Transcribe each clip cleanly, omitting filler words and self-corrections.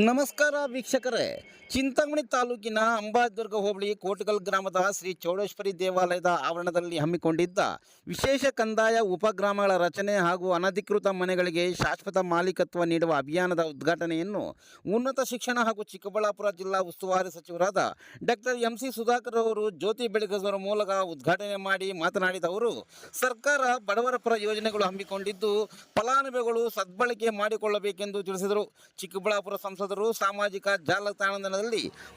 ನಮಸ್ಕಾರ ವೀಕ್ಷಕರೇ, ಚಿಂತಾಮಣಿ ತಾಲೂಕಿನ ಅಂಬಾದುರ್ಗ ಹೋಬಳಿ ಕೋಟಗಲ್ ಗ್ರಾಮದ ಶ್ರೀ ಚೌಡೇಶ್ವರಿ ದೇವಾಲಯದ ಆವರಣದಲ್ಲಿ ಹಮ್ಮಿಕೊಂಡಿದ್ದ ವಿಶೇಷ ಕಂದಾಯ ಉಪಗ್ರಾಮಗಳ ರಚನೆ ಹಾಗೂ ಅನಧಿಕೃತ ಮನೆಗಳಿಗೆ ಶಾಶ್ವತ ಮಾಲೀಕತ್ವ ನೀಡುವ ಅಭಿಯಾನದ ಉದ್ಘಾಟನೆಯನ್ನು ಉನ್ನತ ಶಿಕ್ಷಣ ಹಾಗೂ ಚಿಕ್ಕಬಳ್ಳಾಪುರ ಜಿಲ್ಲಾ ಉಸ್ತುವಾರಿ ಸಚಿವರಾದ ಡಾಕ್ಟರ್ MC ಸುಧಾಕರ್ ಅವರು ಜ್ಯೋತಿ ಬೆಳಗಿಸುವ ಮೂಲಕ ಉದ್ಘಾಟನೆ ಮಾಡಿ ಮಾತನಾಡಿದ ಅವರು, ಸರ್ಕಾರ ಬಡವರ ಪರ ಯೋಜನೆಗಳು ಹಮ್ಮಿಕೊಂಡಿದ್ದು ಫಲಾನುಭವಿಗಳು ಸದ್ಬಳಕೆ ಮಾಡಿಕೊಳ್ಳಬೇಕೆಂದು ತಿಳಿಸಿದರು. ಚಿಕ್ಕಬಳ್ಳಾಪುರ ಸಂಸದರು ಸಾಮಾಜಿಕ ಜಾಲತಾಣದಲ್ಲಿ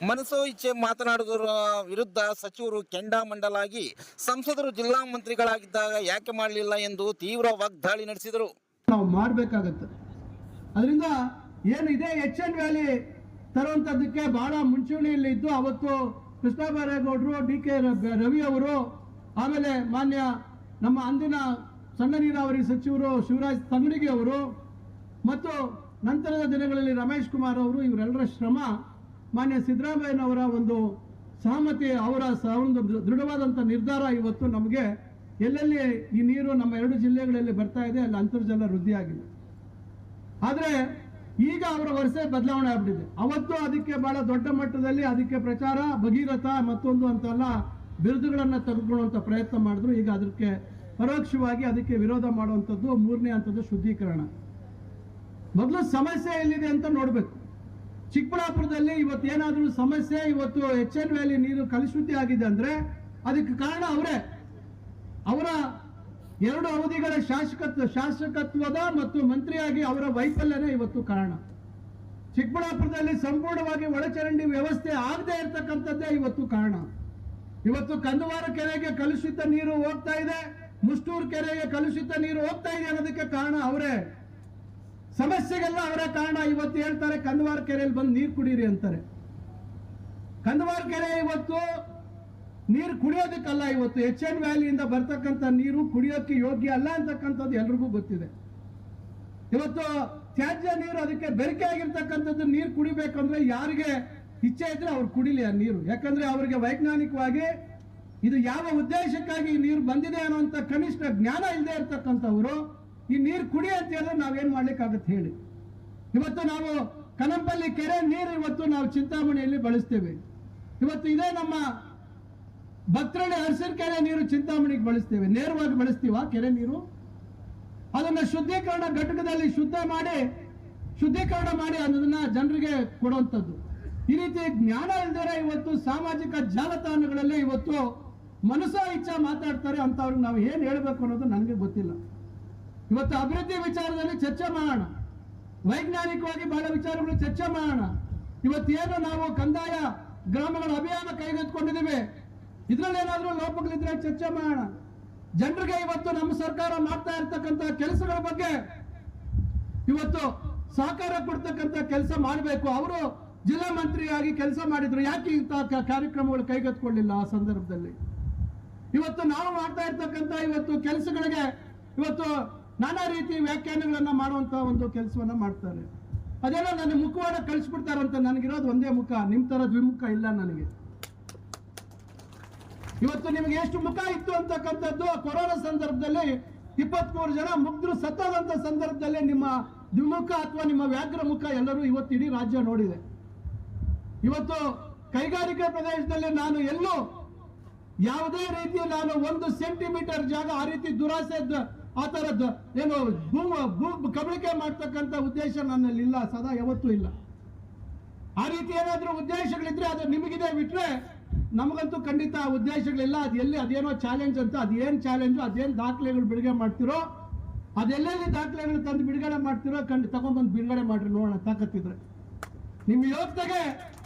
ಮನಸೋ ಇಚ್ಛೆ ಮಾತನಾಡುವುದರ ವಿರುದ್ಧ ಸಚಿವರು ಕೆಂಡಾಮಂಡಲಾಗಿ ಸಂಸದರು ಜಿಲ್ಲಾ ಮಂತ್ರಿಗಳಾಗಿದ್ದಾಗ ಯಾಕೆ ಮಾಡಲಿಲ್ಲ ಎಂದು ತೀವ್ರ ವಾಗ್ದಾಳಿ ನಡೆಸಿದರು. ನಾವು ಮಾಡಬೇಕಾಗತ್ತೆ. ಅದರಿಂದ ಏನು ಇದೆ HN ವ್ಯಾಲಿ ತರುವಂತದಕ್ಕೆ ಬಹಳ ಮುಂಚೂಣಿಯಲ್ಲಿ ಇದ್ದು ಅವತ್ತು ಕೃಷ್ಣ ಬೈರೇಗೌಡರು, DK ರವಿ ಅವರು, ಆಮೇಲೆ ಮಾನ್ಯ ನಮ್ಮ ಅಂದಿನ ಸಣ್ಣ ನೀರಾವರಿ ಸಚಿವರು ಶಿವರಾಜ್ ತಂಗಡಿಗೆ ಅವರು ಮತ್ತು ನಂತರದ ದಿನಗಳಲ್ಲಿ ರಮೇಶ್ ಕುಮಾರ್ ಅವರು, ಇವರೆಲ್ಲರ ಶ್ರಮ, ಮಾನ್ಯ ಸಿದ್ದರಾಮಯ್ಯನವರ ಒಂದು ಸಹಮತಿ, ಅವರ ಒಂದು ದೃಢವಾದಂಥ ನಿರ್ಧಾರ ಇವತ್ತು ನಮಗೆ ಎಲ್ಲೆಲ್ಲಿ ಈ ನೀರು ನಮ್ಮ 2 ಜಿಲ್ಲೆಗಳಲ್ಲಿ ಬರ್ತಾ ಇದೆ ಅಲ್ಲಿ ಅಂತರ್ಜಲ ವೃದ್ಧಿ ಆಗಿದೆ. ಆದರೆ ಈಗ ಅವರ ವರ್ಷ ಬದಲಾವಣೆ ಆಗ್ಬಿಟ್ಟಿದೆ. ಅವತ್ತು ಅದಕ್ಕೆ ಬಹಳ ದೊಡ್ಡ ಮಟ್ಟದಲ್ಲಿ ಅದಕ್ಕೆ ಪ್ರಚಾರ, ಭಗೀರಥ ಮತ್ತೊಂದು ಅಂತೆಲ್ಲ ಬಿರುದುಗಳನ್ನು ತೆಗೆದುಕೊಳ್ಳುವಂಥ ಪ್ರಯತ್ನ ಮಾಡಿದ್ರು. ಈಗ ಅದಕ್ಕೆ ಪರೋಕ್ಷವಾಗಿ ಅದಕ್ಕೆ ವಿರೋಧ ಮಾಡುವಂಥದ್ದು 3ನೇ ಹಂತದ ಶುದ್ಧೀಕರಣ. ಮೊದಲು ಸಮಸ್ಯೆ ಎಲ್ಲಿದೆ ಅಂತ ನೋಡಬೇಕು. ಚಿಕ್ಕಬಳ್ಳಾಪುರದಲ್ಲಿ ಇವತ್ತು ಏನಾದರೂ ಸಮಸ್ಯೆ, ಇವತ್ತು HN ವ್ಯಾಲಿ ನೀರು ಕಲುಷಿತ ಆಗಿದೆ ಅಂದ್ರೆ ಅದಕ್ಕೆ ಕಾರಣ ಅವರ 2 ಅವಧಿಗಳ ಶಾಸಕತ್ವದ ಮತ್ತು ಮಂತ್ರಿಯಾಗಿ ಅವರ ವೈಫಲ್ಯನೇ ಇವತ್ತು ಕಾರಣ. ಚಿಕ್ಕಬಳ್ಳಾಪುರದಲ್ಲಿ ಸಂಪೂರ್ಣವಾಗಿ ಒಳಚರಂಡಿ ವ್ಯವಸ್ಥೆ ಆಗದೆ ಇರತಕ್ಕಂಥದ್ದೇ ಇವತ್ತು ಕಾರಣ. ಇವತ್ತು ಕಂದವಾರ ಕೆರೆಗೆ ಕಲುಷಿತ ನೀರು ಹೋಗ್ತಾ ಇದೆ, ಮುಷ್ಟೂರು ಕೆರೆಗೆ ಕಲುಷಿತ ನೀರು ಹೋಗ್ತಾ ಇದೆ ಅನ್ನೋದಕ್ಕೆ ಕಾರಣ ಅವರೇ. ಸಮಸ್ಯೆಗೆಲ್ಲ ಅವರ ಕಾರಣ. ಇವತ್ತು ಹೇಳ್ತಾರೆ ಕಂದವಾರ ಕೆರೆಯಲ್ಲಿ ಬಂದು ನೀರು ಕುಡೀರಿ ಅಂತಾರೆ. ಕಂದವಾರ ಕೆರೆ ಇವತ್ತು ನೀರು ಕುಡಿಯೋದಕ್ಕಲ್ಲ, ಇವತ್ತು HN ವ್ಯಾಲಿಯಿಂದ ಬರ್ತಕ್ಕಂಥ ನೀರು ಕುಡಿಯೋಕ್ಕೆ ಯೋಗ್ಯ ಅಲ್ಲ ಅಂತಕ್ಕಂಥದ್ದು ಎಲ್ರಿಗೂ ಗೊತ್ತಿದೆ. ಇವತ್ತು ತ್ಯಾಜ್ಯ ನೀರು, ಅದಕ್ಕೆ ಬೆರಕೆ ಆಗಿರ್ತಕ್ಕಂಥದ್ದು ನೀರು ಕುಡಿಬೇಕಂದ್ರೆ ಯಾರಿಗೆ ಇಚ್ಛೆ ಇದ್ರೆ ಅವ್ರು ಕುಡಿಲಿ ಆ ನೀರು. ಯಾಕಂದ್ರೆ ಅವರಿಗೆ ವೈಜ್ಞಾನಿಕವಾಗಿ ಇದು ಯಾವ ಉದ್ದೇಶಕ್ಕಾಗಿ ಈ ನೀರು ಬಂದಿದೆ ಅನ್ನುವಂಥ ಕನಿಷ್ಠ ಜ್ಞಾನ ಇಲ್ಲದೆ ಇರ್ತಕ್ಕಂಥವ್ರು ಈ ನೀರು ಕುಡಿ ಅಂತ ಹೇಳಿದ್ರೆ ನಾವೇನ್ ಮಾಡ್ಲಿಕ್ಕಾಗತ್ತೆ ಹೇಳಿ. ಇವತ್ತು ನಾವು ಕನಂಪಲ್ಲಿ ಕೆರೆ ನೀರು ಇವತ್ತು ನಾವು ಚಿಂತಾಮಣಿಯಲ್ಲಿ ಬಳಸ್ತೇವೆ. ಇವತ್ತು ಇದೇ ನಮ್ಮ ಭಕ್ತರಳ್ಳಿ ಅರಸಿನ ಕೆರೆ ನೀರು ಚಿಂತಾಮಣಿಗೆ ಬಳಸ್ತೇವೆ. ನೇರವಾಗಿ ಬಳಸ್ತೀವ ಕೆರೆ ನೀರು? ಅದನ್ನ ಶುದ್ಧೀಕರಣ ಘಟಕದಲ್ಲಿ ಶುದ್ಧೀಕರಣ ಮಾಡಿ ಅದನ್ನ ಜನರಿಗೆ ಕೊಡುವಂಥದ್ದು. ಈ ರೀತಿ ಜ್ಞಾನ ಇಲ್ದರೆ ಇವತ್ತು ಸಾಮಾಜಿಕ ಜಾಲತಾಣಗಳಲ್ಲಿ ಇವತ್ತು ಮನಸೋ ಇಚ್ಛೆ ಮಾತಾಡ್ತಾರೆ. ಅಂತವ್ರಿಗೆ ನಾವು ಏನ್ ಹೇಳ್ಬೇಕು ಅನ್ನೋದು ನನಗೆ ಗೊತ್ತಿಲ್ಲ. ಇವತ್ತು ಅಭಿವೃದ್ಧಿ ವಿಚಾರದಲ್ಲಿ ಚರ್ಚೆ ಮಾಡೋಣ, ವೈಜ್ಞಾನಿಕವಾಗಿ ಬಹಳ ವಿಚಾರಗಳು ಚರ್ಚೆ ಮಾಡೋಣ. ಇವತ್ತೇನು ನಾವು ಕಂದಾಯ ಗ್ರಾಮಗಳ ಅಭಿಯಾನ ಕೈಗೆತ್ತಿಕೊಂಡಿದ್ದೀವಿ, ಇದ್ರಲ್ಲಿ ಏನಾದ್ರೂ ಲೋಪಗಳಿದ್ರೆ ಚರ್ಚೆ ಮಾಡೋಣ. ಜನರಿಗೆ ಇವತ್ತು ನಮ್ಮ ಸರ್ಕಾರ ಮಾಡ್ತಾ ಇರ್ತಕ್ಕಂಥ ಕೆಲಸಗಳ ಬಗ್ಗೆ ಇವತ್ತು ಸಹಕಾರ ಕೊಡ್ತಕ್ಕಂಥ ಕೆಲಸ ಮಾಡಬೇಕು. ಅವರು ಜಿಲ್ಲಾ ಮಂತ್ರಿಯಾಗಿ ಕೆಲಸ ಮಾಡಿದ್ರು, ಯಾಕೆ ಇಂಥ ಕಾರ್ಯಕ್ರಮಗಳು ಕೈಗೆತ್ತಿಕೊಳ್ಳಿಲ್ಲ ಆ ಸಂದರ್ಭದಲ್ಲಿ? ಇವತ್ತು ನಾವು ಮಾಡ್ತಾ ಇರ್ತಕ್ಕಂಥ ಇವತ್ತು ಕೆಲಸಗಳಿಗೆ ಇವತ್ತು ನಾನಾ ರೀತಿ ವ್ಯಾಖ್ಯಾನಗಳನ್ನ ಮಾಡುವಂತ ಒಂದು ಕೆಲಸವನ್ನ ಮಾಡ್ತಾರೆ. ಅದೇನೋ ನನ್ನ ಮುಖವಾಡ ಕಳಿಸ್ಬಿಡ್ತಾರಂತ. ನನಗಿರೋದು ಒಂದೇ ಮುಖ, ನಿಮ್ ತರ ದ್ವಿಮುಖ ಇಲ್ಲ ನನಗೆ. ಇವತ್ತು ನಿಮಗೆ ಎಷ್ಟು ಮುಖ ಇತ್ತು ಅಂತಕ್ಕಂಥದ್ದು ಕೊರೋನಾ ಸಂದರ್ಭದಲ್ಲಿ 23 ಜನ ಮುಗ್ಧರು ಸತ್ತೋದಂತ ಸಂದರ್ಭದಲ್ಲಿ ನಿಮ್ಮ ದ್ವಿಮುಖ ಅಥವಾ ನಿಮ್ಮ ವ್ಯಾಘ್ರ ಮುಖ ಎಲ್ಲರೂ ಇವತ್ತು ಇಡೀ ರಾಜ್ಯ ನೋಡಿದೆ. ಇವತ್ತು ಕೈಗಾರಿಕಾ ಪ್ರದೇಶದಲ್ಲಿ ನಾನು ಎಲ್ಲೂ ಯಾವುದೇ ರೀತಿ ನಾನು 1 ಸೆಂಟಿಮೀಟರ್ ಜಾಗ ಆ ರೀತಿ ದುರಾಸೆ ಆ ತರದ್ದು ಏನು ಕಬಳಿಕೆ ಮಾಡ್ತಕ್ಕಂಥ ಉದ್ದೇಶ ನನ್ನಲ್ಲಿ ಇಲ್ಲ, ಸದಾ ಯಾವತ್ತೂ ಇಲ್ಲ. ಆ ರೀತಿ ಏನಾದ್ರೂ ಉದ್ದೇಶಗಳಿದ್ರೆ ಅದು ನಿಮಗಿದೆ ಬಿಟ್ರೆ ನಮಗಂತೂ ಖಂಡಿತ ಉದ್ದೇಶಗಳಿಲ್ಲ. ಅದು ಎಲ್ಲಿ ಅದೇನೋ ಚಾಲೆಂಜ್ ಅಂತ, ಅದೇನ್ ಚಾಲೆಂಜು, ಅದೇನ್ ದಾಖಲೆಗಳು ಬಿಡುಗಡೆ ಮಾಡ್ತಿರೋ, ಅದೆಲ್ಲೆಲ್ಲಿ ದಾಖಲೆಗಳು ತಂದು ಬಿಡುಗಡೆ ಮಾಡ್ತಿರೋ ತಗೊಂಡ್ಬಂದು ಬಿಡುಗಡೆ ಮಾಡ್ರಿ ನೋಡೋಣ ತಾಕತ್ತಿದ್ರೆ. ನಿಮ್ಮ ಯೋಗ್ಯತೆಗೆ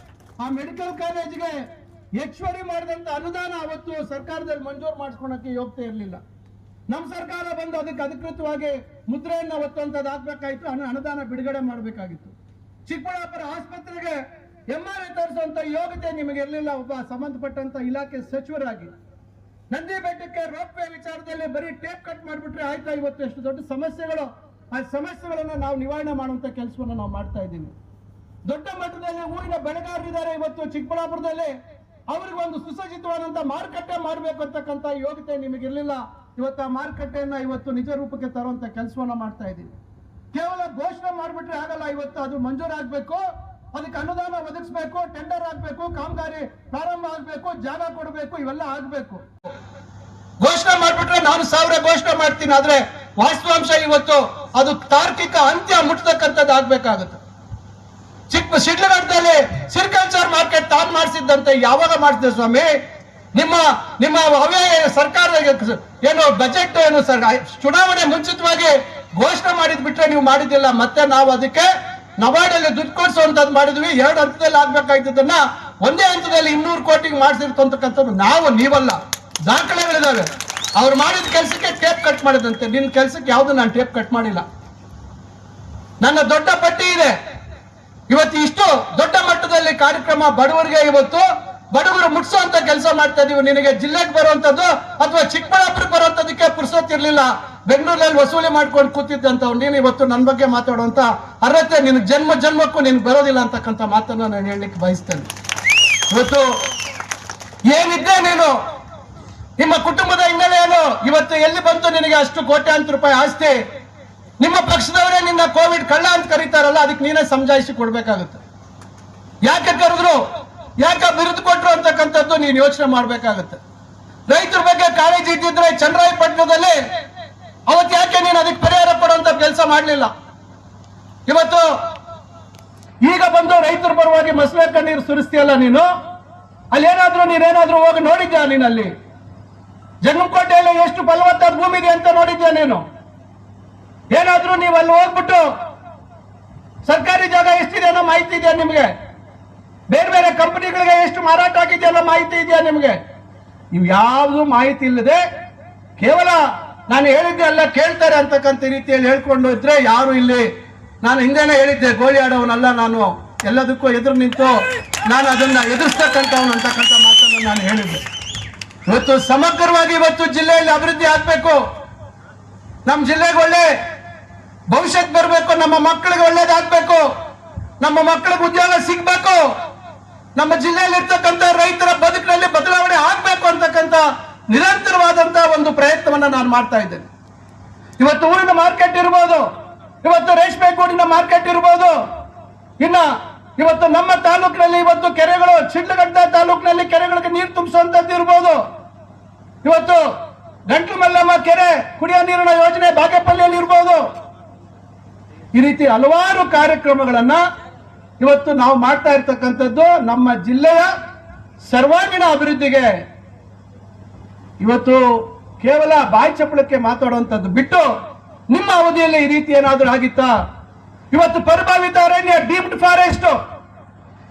ಆ ಮೆಡಿಕಲ್ ಕಾಲೇಜ್ಗೆ ಹೆಚ್ಚುವರಿ ಮಾಡಿದಂತ ಅನುದಾನ ಅವತ್ತು ಸರ್ಕಾರದಲ್ಲಿ ಮಂಜೂರು ಮಾಡಿಸ್ಕೊಳಕ್ಕೆ ಯೋಗ್ಯತೆ ಇರಲಿಲ್ಲ. ನಮ್ಮ ಸರ್ಕಾರ ಬಂದು ಅದಕ್ಕೆ ಅಧಿಕೃತವಾಗಿ ಮುದ್ರೆಯನ್ನು ಒತ್ತುವಂಥದ್ದು ಆಗ್ಬೇಕಾಯ್ತು, ಅನುದಾನ ಬಿಡುಗಡೆ ಮಾಡಬೇಕಾಗಿತ್ತು. ಚಿಕ್ಕಬಳ್ಳಾಪುರ ಆಸ್ಪತ್ರೆಗೆ MRI ತರಿಸುವಂತ ಯೋಗ್ಯತೆ ನಿಮಗೆ ಇರಲಿಲ್ಲ ಒಬ್ಬ ಸಂಬಂಧಪಟ್ಟಂತ ಇಲಾಖೆ ಸಚಿವರಾಗಿ. ನಂದಿ ಬೆಟ್ಟಕ್ಕೆ ರೋಪ್ ವೇ ವಿಚಾರದಲ್ಲಿ ಬರೀ ಟೇಪ್ ಕಟ್ ಮಾಡಿಬಿಟ್ರೆ ಆಯ್ತಾ? ಇವತ್ತು ಎಷ್ಟು ದೊಡ್ಡ ಸಮಸ್ಯೆಗಳು, ಆ ಸಮಸ್ಯೆಗಳನ್ನ ನಾವು ನಿವಾರಣೆ ಮಾಡುವಂತ ಕೆಲಸವನ್ನ ನಾವು ಮಾಡ್ತಾ ಇದ್ದೀವಿ. ದೊಡ್ಡ ಮಟ್ಟದಲ್ಲಿ ಹೂವಿನ ಬೆಳೆಗಾರರಿದ್ದಾರೆ ಇವತ್ತು ಚಿಕ್ಕಬಳ್ಳಾಪುರದಲ್ಲಿ. ಅವ್ರಿಗೆ ಒಂದು ಸುಸಜ್ಜಿತವಾದಂತ ಮಾರುಕಟ್ಟೆ ಮಾಡಬೇಕು ಅಂತಕ್ಕಂಥ ಯೋಗ್ಯತೆ ನಿಮಗಿರ್ಲಿಲ್ಲ. ಇವತ್ತು ಆ ಮಾರುಕಟ್ಟೆಯನ್ನ ಇವತ್ತು ನಿಜ ರೂಪಕ್ಕೆ ತರುವಂತ ಕೆಲಸವನ್ನ ಮಾಡ್ತಾ ಇದ್ದೀವಿ. ಕೇವಲ ಘೋಷಣೆ ಮಾಡಿಬಿಟ್ರೆ ಆಗಲ್ಲ. ಇವತ್ತು ಅದು ಮಂಜೂರಾಗಬೇಕು, ಅದಕ್ಕೆ ಅನುದಾನ ಒದಗಿಸ್ಬೇಕು, ಟೆಂಡರ್ ಆಗ್ಬೇಕು, ಕಾಮಗಾರಿ ಪ್ರಾರಂಭ ಆಗ್ಬೇಕು, ಜಾಗ ಕೊಡಬೇಕು, ಇವೆಲ್ಲ ಆಗ್ಬೇಕು. ಘೋಷಣೆ ಮಾಡ್ಬಿಟ್ರೆ ನಾನು 1000 ಘೋಷಣೆ ಮಾಡ್ತೀನಿ, ಆದ್ರೆ ವಾಸ್ತವಾಂಶ ಇವತ್ತು ಅದು ತಾರ್ಕಿಕ ಅಂತ್ಯ ಮುಟ್ಟತಕ್ಕಂಥದ್ದು ಆಗ್ಬೇಕಾಗುತ್ತೆ. ಶಿಡ್ಲಘಟ್ಟದಲ್ಲಿ ಸಿರಿಕಲ್ಚರ್ ಮಾರ್ಕೆಟ್ ತಾನು ಮಾಡಿಸಿದ್ದಂತೆ ಯಾವಾಗ ಮಾಡಿಸಿದೆ ಸ್ವಾಮಿ? ನಿಮ್ಮ ಅವ್ಯಯ ಸರ್ಕಾರ ಏನು ಬಜೆಟ್ ಏನು ಚುನಾವಣೆ ಮುಂಚಿತವಾಗಿ ಘೋಷಣೆ ಮಾಡಿದ್ ಬಿಟ್ರೆ ನೀವು ಮಾಡಿದ್ದಿಲ್ಲ. ಮತ್ತೆ ನಾವು ಅದಕ್ಕೆ ನಬಾರ್ಡಲ್ಲಿ ದುಡ್ಡು ಕೊಡಿಸುವಂತದ್ದು ಮಾಡಿದ್ವಿ. 2 ಹಂತದಲ್ಲಿ ಆಗ್ಬೇಕಾಗಿದ್ದನ್ನ ಒಂದೇ ಹಂತದಲ್ಲಿ 200 ಕೋಟಿಗೆ ಮಾಡಿಸಿರ್ತಕ್ಕಂಥದ್ದು ನೀವಲ್ಲ. ದಾಖಲೆಗಳಿದಾವೆ. ಅವ್ರು ಮಾಡಿದ ಕೆಲಸಕ್ಕೆ ಟೇಪ್ ಕಟ್ ಮಾಡಿದಂತೆ. ನಿನ್ನ ಕೆಲಸಕ್ಕೆ ಯಾವ್ದು ನಾನು ಟೇಪ್ ಕಟ್ ಮಾಡಿಲ್ಲ. ನನ್ನ ದೊಡ್ಡ ಪಟ್ಟಿ ಇದೆ. ಇವತ್ತು ಇಷ್ಟು ದೊಡ್ಡ ಮಟ್ಟದಲ್ಲಿ ಕಾರ್ಯಕ್ರಮ ಬಡವರಿಗೆ ಇವತ್ತು ಬಡವರು ಮುಟ್ಸುವಂತ ಕೆಲಸ ಮಾಡ್ತಾ ಇದೀವಿ. ನಿನಗೆ ಜಿಲ್ಲೆಗೆ ಬರುವಂತದ್ದು ಅಥವಾ ಚಿಕ್ಕಬಳ್ಳಾಪುರಕ್ಕೆ ಬರುವಂತದಕ್ಕೆ ಪುರ್ಸೊತ್ತಿರ್ಲಿಲ್ಲ. ಬೆಂಗಳೂರಲ್ಲಿ ವಸೂಲಿ ಮಾಡ್ಕೊಂಡು ಕೂತಿದ್ದಂತವ್ರು ನೀನು ಇವತ್ತು ನನ್ನ ಬಗ್ಗೆ ಮಾತಾಡುವಂತ ಅರ್ಹತೆ ನಿನಗೆ ಜನ್ಮಕ್ಕೂ ನಿನ್ಗೆ ಬರೋದಿಲ್ಲ ಅಂತಕ್ಕಂಥ ಮಾತನ್ನ ನಾನು ಹೇಳಲಿಕ್ಕೆ ಬಯಸ್ತೇನೆ. ಇವತ್ತು ಏನಿದ್ದೆ ನೀನು, ನಿಮ್ಮ ಕುಟುಂಬದ ಹಿನ್ನೆಲೆ ಏನು, ಇವತ್ತು ಎಲ್ಲಿ ಬಂತು ನಿನಗೆ ಅಷ್ಟು ಕೋಟ್ಯಾಂತರ ರೂಪಾಯಿ ಆಸ್ತಿ? ನಿಮ್ಮ ಪಕ್ಷದವರೇ ನಿನ್ನ ಕೋವಿಡ್ ಕಳ್ಳ ಅಂತ ಕರೀತಾರಲ್ಲ, ಅದಕ್ಕೆ ನೀನೇ ಸಮಜಾಯಿಸಿ ಕೊಡ್ಬೇಕಾಗುತ್ತೆ. ಯಾಕೆ ಕರೆದ್ರು, ಯಾಕೆ ಬಿರುದು ಕೊಟ್ರು ಅಂತಕ್ಕಂಥದ್ದು ನೀನು ಯೋಚನೆ ಮಾಡ್ಬೇಕಾಗುತ್ತೆ. ರೈತರ ಬಗ್ಗೆ ಕಾಳಜಿ ಇದ್ದಿದ್ರೆ ಚನ್ನರಾಯಪಟ್ಟಣದಲ್ಲಿ ಅವತ್ತು ಯಾಕೆ ನೀನು ಅದಕ್ಕೆ ಪರಿಹಾರ ಕೊಡುವಂತ ಕೆಲಸ ಮಾಡಲಿಲ್ಲ? ಇವತ್ತು ಈಗ ಬಂದು ರೈತರ ಪರವಾಗಿ ಮಸಳೆ ಕಣ್ಣೀರು ಸುರಿಸ್ತೀಯಲ್ಲ ನೀನು. ಅಲ್ಲಿ ನೀನೇನಾದ್ರೂ ಹೋಗಿ ನೋಡಿದ್ಯಾ? ನೀನು ಅಲ್ಲಿ ಜಂಗಮಕೋಟೆಯಲ್ಲಿ ಎಷ್ಟು ಫಲವತ್ತಾದ ಭೂಮಿ ಇದೆ ಅಂತ ನೋಡಿದ್ಯಾ ನೀನು? ಏನಾದ್ರೂ ನೀವು ಅಲ್ಲಿ ಹೋಗ್ಬಿಟ್ಟು ಸರ್ಕಾರಿ ಜಾಗ ಎಷ್ಟಿದೆ ಅನ್ನೋ ಮಾಹಿತಿ ಇದೆಯಾ ನಿಮ್ಗೆ? ಬೇರೆ ಬೇರೆ ಕಂಪನಿಗಳಿಗೆ ಎಷ್ಟು ಮಾರಾಟ ಆಗಿದೆಯಲ್ಲ ಮಾಹಿತಿ ಇದೆಯಾ ನಿಮ್ಗೆ? ಇವು ಯಾವುದು ಮಾಹಿತಿ ಇಲ್ಲದೆ ಕೇವಲ ನಾನು ಹೇಳಿದ್ದೆ ಅಲ್ಲ ಕೇಳ್ತಾರೆ ಅಂತಕ್ಕಂಥ ರೀತಿಯಲ್ಲಿ ಹೇಳ್ಕೊಂಡು ಇದ್ರೆ ಯಾರು ಇಲ್ಲಿ, ನಾನು ಹಿಂದೆನೆ ಹೇಳಿದ್ದೆ, ಗೋಳಿ ಆಡೋವನಲ್ಲ ನಾನು, ಎಲ್ಲದಕ್ಕೂ ಎದುರು ನಿಂತು ನಾನು ಅದನ್ನ ಎದುರಿಸ್ತಕ್ಕಂಥವನು ಅಂತಕ್ಕಂಥ ಮಾತನ್ನು ನಾನು ಹೇಳಿದ್ದೆ. ಇವತ್ತು ಸಮಗ್ರವಾಗಿ ಇವತ್ತು ಜಿಲ್ಲೆಯಲ್ಲಿ ಅಭಿವೃದ್ಧಿ ಆಗ್ಬೇಕು. ನಮ್ಮ ಜಿಲ್ಲೆಗೆ ಒಳ್ಳೆ ಭವಿಷ್ಯಕ್ಕೆ ಬರಬೇಕು. ನಮ್ಮ ಮಕ್ಕಳಿಗೆ ಒಳ್ಳೇದಾಗಬೇಕು. ನಮ್ಮ ಮಕ್ಕಳಿಗೆ ಉದ್ಯೋಗ ಸಿಗ್ಬೇಕು. ನಮ್ಮ ಜಿಲ್ಲೆಯಲ್ಲಿ ಇರ್ತಕ್ಕಂಥ ರೈತರ ಬದುಕಿನಲ್ಲಿ ಬದಲಾವಣೆ ಆಗ್ಬೇಕು ಅಂತಕ್ಕಂಥ ನಿರಂತರವಾದಂತಹ ಒಂದು ಪ್ರಯತ್ನವನ್ನ ನಾನು ಮಾಡ್ತಾ ಇದ್ದೇನೆ. ಇವತ್ತು ಊರಿನ ಮಾರ್ಕೆಟ್ ಇರ್ಬೋದು, ಇವತ್ತು ರೇಷ್ಮೆ ಗೂಡಿನ ಮಾರ್ಕೆಟ್ ಇರ್ಬೋದು, ಇವತ್ತು ನಮ್ಮ ತಾಲೂಕಿನಲ್ಲಿ ಇವತ್ತು ಕೆರೆಗಳು, ಶಿಡ್ಲಘಟ್ಟ ತಾಲೂಕಿನಲ್ಲಿ ಕೆರೆಗಳಿಗೆ ನೀರು ತುಂಬಿಸುವಂತದ್ದು ಇರ್ಬೋದು. ಇವತ್ತು ಗಂಟ್ಲು ಮಲ್ಲಮ್ಮ ಕೆರೆ ಕುಡಿಯೋ ನೀರಿನ ಯೋಜನೆ ಬಾಗೇಪಲ್ಲಿಯಲ್ಲಿ ಇರ್ಬೋದು. ಈ ರೀತಿ ಹಲವಾರು ಕಾರ್ಯಕ್ರಮಗಳನ್ನ ಇವತ್ತು ನಾವು ಮಾಡ್ತಾ ಇರ್ತಕ್ಕಂಥದ್ದು ನಮ್ಮ ಜಿಲ್ಲೆಯ ಸರ್ವಾಂಗೀಣ ಅಭಿವೃದ್ಧಿಗೆ. ಇವತ್ತು ಕೇವಲ ಬಾಯಿ ಚಪ್ಪಳಕ್ಕೆ ಮಾತಾಡುವಂಥದ್ದು ಬಿಟ್ಟು ನಿಮ್ಮ ಅವಧಿಯಲ್ಲಿ ಈ ರೀತಿ ಏನಾದರೂ ಆಗಿತ್ತಾ? ಇವತ್ತು ಪ್ರಭಾವಿತ ಅರಣ್ಯ, ಡೀಮ್ಡ್ ಫಾರೆಸ್ಟ್,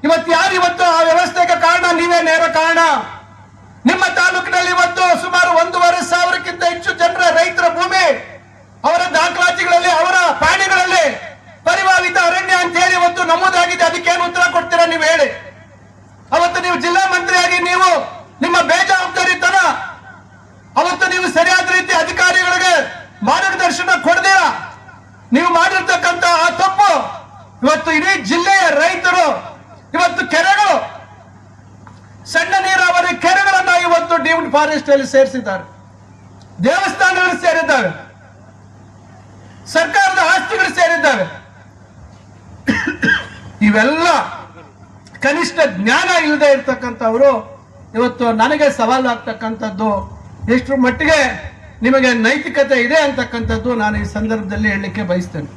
ಇವತ್ತು ಯಾರು ಇವತ್ತು ಆ ವ್ಯವಸ್ಥೆಗೆ ಕಾರಣ? ನೀವೇ ನೇರ ಕಾರಣ. ನಿಮ್ಮ ತಾಲೂಕಿನಲ್ಲಿ ಇವತ್ತು ಸುಮಾರು 1,500ಕ್ಕಿಂತ ಹೆಚ್ಚು ಜನರ ರೈತರ ಭೂಮಿ ಅವರ ದಾಖಲಾತಿಗಳಲ್ಲಿ, ಅವರ ಪಾಣಿಗಳಲ್ಲಿ ಪರಿಭಾವಿತ ಅರಣ್ಯ ಅಂತ ಹೇಳಿ ಇವತ್ತು ನಮೂದಾಗಿದೆ. ಅದಕ್ಕೇನು ಉತ್ತರ ಕೊಡ್ತೀರಾ ನೀವು ಹೇಳಿ? ಅವತ್ತು ನೀವು ಜಿಲ್ಲಾ ಮಂತ್ರಿಯಾಗಿ ನೀವು ನಿಮ್ಮ ಬೇಜವಾಬ್ದಾರಿತನ, ಅವತ್ತು ನೀವು ಸರಿಯಾದ ರೀತಿ ಅಧಿಕಾರಿಗಳಿಗೆ ಮಾರ್ಗದರ್ಶನ ಕೊಡದಿರ ನೀವು ಮಾಡಿರ್ತಕ್ಕಂಥ ಆ ತಪ್ಪು ಇವತ್ತು ಇಡೀ ಜಿಲ್ಲೆಯ ರೈತರು ಇವತ್ತು ಕೆರೆಗಳು, ಸಣ್ಣ ನೀರಾವರಿ ಕೆರೆಗಳನ್ನ ಇವತ್ತು ಡೀಮ್ಡ್ ಫಾರೆಸ್ಟ್ ಅಲ್ಲಿ ಸೇರಿಸಿದ್ದಾರೆ. ದೇವಸ್ಥಾನಗಳು ಸೇರಿದ್ದಾವೆ, ಸರ್ಕಾರದ ಆಸ್ತಿಗಳು ಸೇರಿದ್ದಾವೆ. ಇವೆಲ್ಲ ಕನಿಷ್ಠ ಜ್ಞಾನ ಇಲ್ಲದೆ ಇರ್ತಕ್ಕಂಥವ್ರು ಇವತ್ತು ನನಗೆ ಸವಾಲು ಆಗ್ತಕ್ಕಂಥದ್ದು ಎಷ್ಟು ಮಟ್ಟಿಗೆ ನಿಮಗೆ ನೈತಿಕತೆ ಇದೆ ಅಂತಕ್ಕಂಥದ್ದು ನಾನು ಈ ಸಂದರ್ಭದಲ್ಲಿ ಹೇಳಲಿಕ್ಕೆ ಬಯಸ್ತೇನೆ.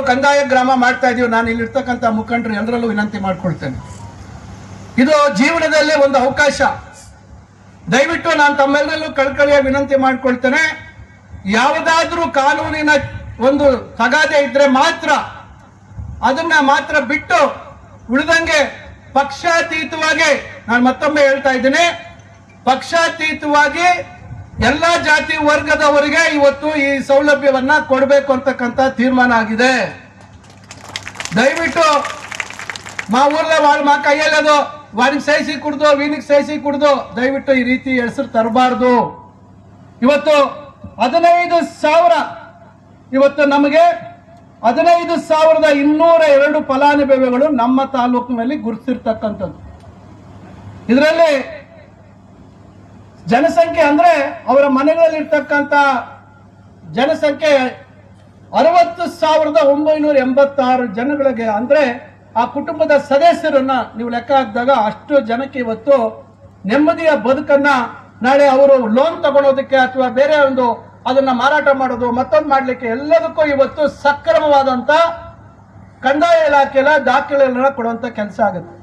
ಕಂದಾಯ ಗ್ರಾಮ ಮಾಡ್ತಾ ಇದೀವಿ. ನಾನು ಇಲ್ಲಿರ್ತಕ್ಕಂಥ ಮುಖಂಡರು ಎಲ್ಲರಲ್ಲೂ ವಿನಂತಿ ಮಾಡ್ಕೊಳ್ತೇನೆ, ಇದು ಜೀವನದಲ್ಲೇ ಒಂದು ಅವಕಾಶ. ದಯವಿಟ್ಟು ನಾನು ತಮ್ಮೆಲ್ಲರಲ್ಲೂ ಕಳ್ಕಳಿಯ ವಿನಂತಿ ಮಾಡ್ಕೊಳ್ತೇನೆ, ಯಾವುದಾದ್ರೂ ಕಾನೂನಿನ ಒಂದು ತಗಾದೆ ಇದ್ರೆ ಮಾತ್ರ ಅದನ್ನ ಮಾತ್ರ ಬಿಟ್ಟು ಉಳಿದಂಗೆ ಪಕ್ಷಾತೀತವಾಗಿ, ನಾನು ಮತ್ತೊಮ್ಮೆ ಹೇಳ್ತಾ ಇದ್ದೀನಿ, ಪಕ್ಷಾತೀತವಾಗಿ ಎಲ್ಲಾ ಜಾತಿ ವರ್ಗದವರಿಗೆ ಇವತ್ತು ಈ ಸೌಲಭ್ಯವನ್ನ ಕೊಡಬೇಕು ಅಂತಕ್ಕಂಥ ತೀರ್ಮಾನ ಆಗಿದೆ. ದಯವಿಟ್ಟು ಮಾ ಊರ್ಲೆ ಮಾ ಕೈಯಲ್ಲದು ವಾನಿಗೆ ಸಹಿಸಿ ಕುಡ್ದು ವೀನಿಗೆ ಸಹಿಸಿ ಕುಡ್ದು ದಯವಿಟ್ಟು ಈ ರೀತಿ ಹೆಸರು ತರಬಾರ್ದು. ಇವತ್ತು 15,000 ಇವತ್ತು ನಮಗೆ 15,202 ಫಲಾನುಭವಿಗಳು ನಮ್ಮ ತಾಲೂಕಿನಲ್ಲಿ ಗುರುತಿರ್ತಕ್ಕಂಥದ್ದು. ಇದರಲ್ಲಿ ಜನಸಂಖ್ಯೆ ಅಂದ್ರೆ ಅವರ ಮನೆಗಳಲ್ಲಿರ್ತಕ್ಕಂಥ ಜನಸಂಖ್ಯೆ 60,986 ಜನಗಳಿಗೆ, ಅಂದ್ರೆ ಆ ಕುಟುಂಬದ ಸದಸ್ಯರನ್ನ ನೀವು ಲೆಕ್ಕ ಹಾಕಿದಾಗ ಅಷ್ಟು ಜನಕ್ಕೆ ಇವತ್ತು ನೆಮ್ಮದಿಯ ಬದುಕನ್ನ ನಾಳೆ ಅವರು ಲೋನ್ ತಗೊಳೋದಕ್ಕೆ ಅಥವಾ ಬೇರೆ ಒಂದು ಅದನ್ನ ಮಾರಾಟ ಮಾಡೋದು ಮತ್ತೊಂದು ಮಾಡ್ಲಿಕ್ಕೆ ಎಲ್ಲದಕ್ಕೂ ಇವತ್ತು ಸಕ್ರಮವಾದಂತ ಕಂದಾಯ ಇಲಾಖೆಯ ದಾಖಲೆಗಳನ್ನ ಕೊಡುವಂತ ಕೆಲಸ ಆಗುತ್ತೆ.